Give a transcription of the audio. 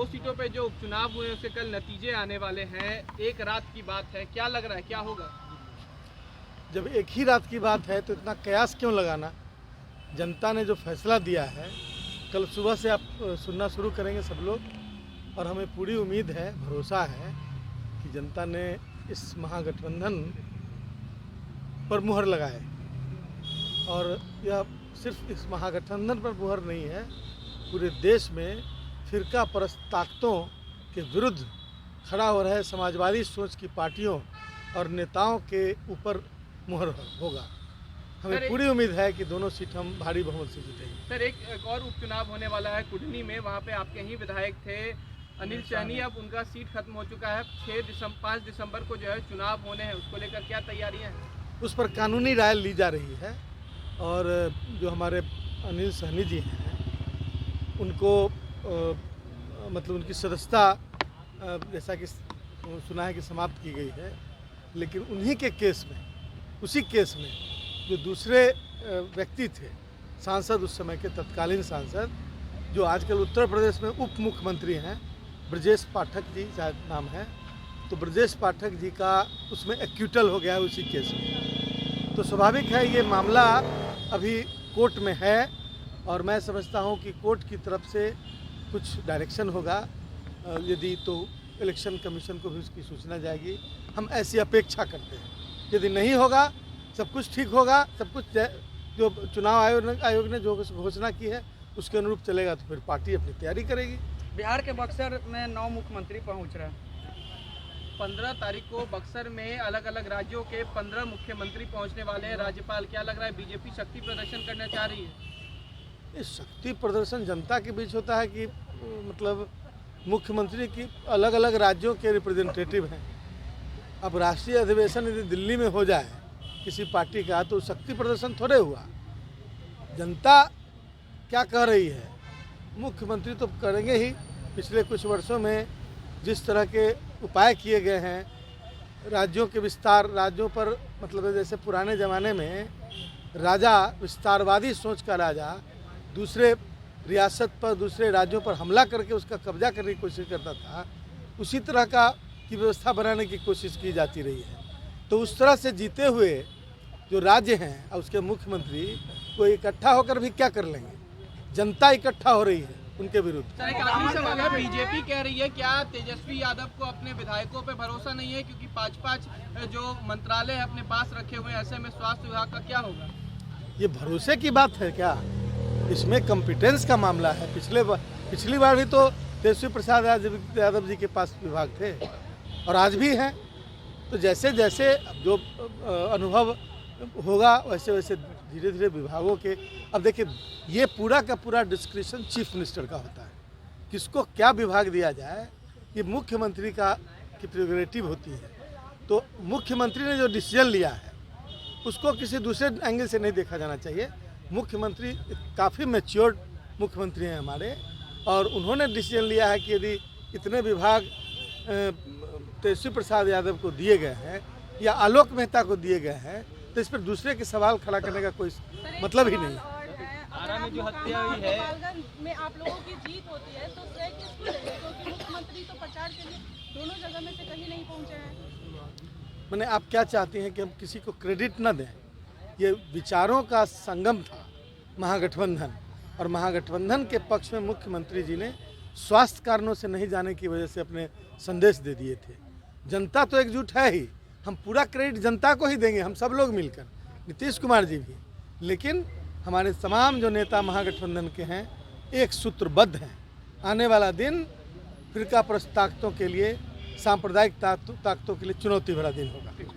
दो सीटों पे जो उपचुनाव हुए उसके कल नतीजे आने वाले हैं। एक रात की बात है, क्या लग रहा है क्या होगा? जब एक ही रात की बात है तो इतना कयास क्यों लगाना। जनता ने जो फैसला दिया है कल सुबह से आप सुनना शुरू करेंगे सब लोग, और हमें पूरी उम्मीद है, भरोसा है कि जनता ने इस महागठबंधन पर मुहर लगाए। और यह सिर्फ इस महागठबंधन पर मुहर नहीं है, पूरे देश में फिरका परस्त ताकतों के विरुद्ध खड़ा हो रहे समाजवादी सोच की पार्टियों और नेताओं के ऊपर मुहर होगा। हमें पूरी उम्मीद है कि दोनों सीट हम भारी बहुमत से जीतेंगे। सर, एक और उपचुनाव होने वाला है कुडनी में, वहाँ पे आपके ही विधायक थे अनिल सहनी, अब उनका सीट खत्म हो चुका है। 5 दिसंबर को जो है चुनाव होने हैं, उसको लेकर क्या तैयारियां हैं? उस पर कानूनी राय ली जा रही है, और जो हमारे अनिल सहनी जी हैं उनको मतलब उनकी सदस्यता जैसा कि सुना है कि समाप्त की गई है, लेकिन उन्हीं के केस में, उसी केस में जो दूसरे व्यक्ति थे, सांसद उस समय के तत्कालीन सांसद जो आजकल उत्तर प्रदेश में उप मुख्यमंत्री हैं, ब्रजेश पाठक जी शायद नाम है, तो ब्रजेश पाठक जी का उसमें एक्यूटल हो गया है उसी केस में। तो स्वाभाविक है ये मामला अभी कोर्ट में है, और मैं समझता हूँ कि कोर्ट की तरफ से कुछ डायरेक्शन होगा, यदि तो इलेक्शन कमीशन को भी उसकी सूचना जाएगी। हम ऐसी अपेक्षा करते हैं। यदि नहीं होगा, सब कुछ ठीक होगा, सब कुछ जो चुनाव आयोग ने जो घोषणा की है उसके अनुरूप चलेगा, तो फिर पार्टी अपनी तैयारी करेगी। बिहार के बक्सर में 9 मुख्यमंत्री पहुंच रहे हैं। 15 तारीख को बक्सर में अलग अलग राज्यों के 15 मुख्यमंत्री पहुंचने वाले हैं। राज्यपाल, क्या लग रहा है बीजेपी शक्ति प्रदर्शन करना चाह रही है? ये शक्ति प्रदर्शन जनता के बीच होता है कि मतलब मुख्यमंत्री की अलग अलग राज्यों के रिप्रेजेंटेटिव हैं। अब राष्ट्रीय अधिवेशन यदि दिल्ली में हो जाए किसी पार्टी का, तो शक्ति प्रदर्शन थोड़े हुआ। जनता क्या कह रही है, मुख्यमंत्री तो करेंगे ही। पिछले कुछ वर्षों में जिस तरह के उपाय किए गए हैं, राज्यों के विस्तार, राज्यों पर मतलब जैसे पुराने ज़माने में राजा, विस्तारवादी सोच का राजा दूसरे रियासत पर, दूसरे राज्यों पर हमला करके उसका कब्जा करने की कोशिश करता था, उसी तरह की व्यवस्था बनाने की कोशिश की जाती रही है। तो उस तरह से जीते हुए जो राज्य हैं और उसके मुख्यमंत्री को इकट्ठा होकर भी क्या कर लेंगे। जनता इकट्ठा हो रही है उनके विरुद्ध। सर, एक आखिरी सवाल है, बीजेपी कह रही है क्या तेजस्वी यादव को अपने विधायकों पे भरोसा नहीं है, क्योंकि 5-5 जो मंत्रालय है अपने पास रखे हुए हैं, ऐसे में स्वास्थ्य विभाग का क्या होगा? ये भरोसे की बात है क्या? इसमें कॉम्पिटेंस का मामला है। पिछली बार भी तो तेजस्वी प्रसाद यादव जी के पास विभाग थे और आज भी हैं। तो जैसे जैसे जो अनुभव होगा वैसे वैसे धीरे धीरे विभागों के, अब देखिए ये पूरा का पूरा डिस्क्रिप्शन चीफ मिनिस्टर का होता है, किसको क्या विभाग दिया जाए ये मुख्यमंत्री की प्रेरोगेटिव होती है। तो मुख्यमंत्री ने जो डिसीजन लिया है उसको किसी दूसरे एंगल से नहीं देखा जाना चाहिए। मुख्यमंत्री काफ़ी मैच्योर्ड मुख्यमंत्री हैं हमारे, और उन्होंने डिसीजन लिया है कि यदि इतने विभाग तेजस्वी प्रसाद यादव को दिए गए हैं या आलोक मेहता को दिए गए हैं, तो इस पर दूसरे के सवाल खड़ा करने का कोई मतलब ही नहीं। आरा में जो हत्या हुई है, गोपालगंज में आप लोगों की जीत होती है तो श्रेय किसको देंगे, क्योंकि मुख्यमंत्री तो प्रचार के लिए दोनों जगह में से कहीं नहीं पहुंचे हैं। मैंने, आप क्या चाहती हैं कि हम किसी को क्रेडिट न दें? ये विचारों का संगम था महागठबंधन, और महागठबंधन के पक्ष में मुख्यमंत्री जी ने स्वास्थ्य कारणों से नहीं जाने की वजह से अपने संदेश दे दिए थे। जनता तो एकजुट है ही, हम पूरा क्रेडिट जनता को ही देंगे, हम सब लोग मिलकर, नीतीश कुमार जी भी, लेकिन हमारे तमाम जो नेता महागठबंधन के हैं एक सूत्रबद्ध हैं। आने वाला दिन फिरका परस्त ताकतों के लिए, सांप्रदायिक ताकतों के लिए चुनौती भरा दिन होगा।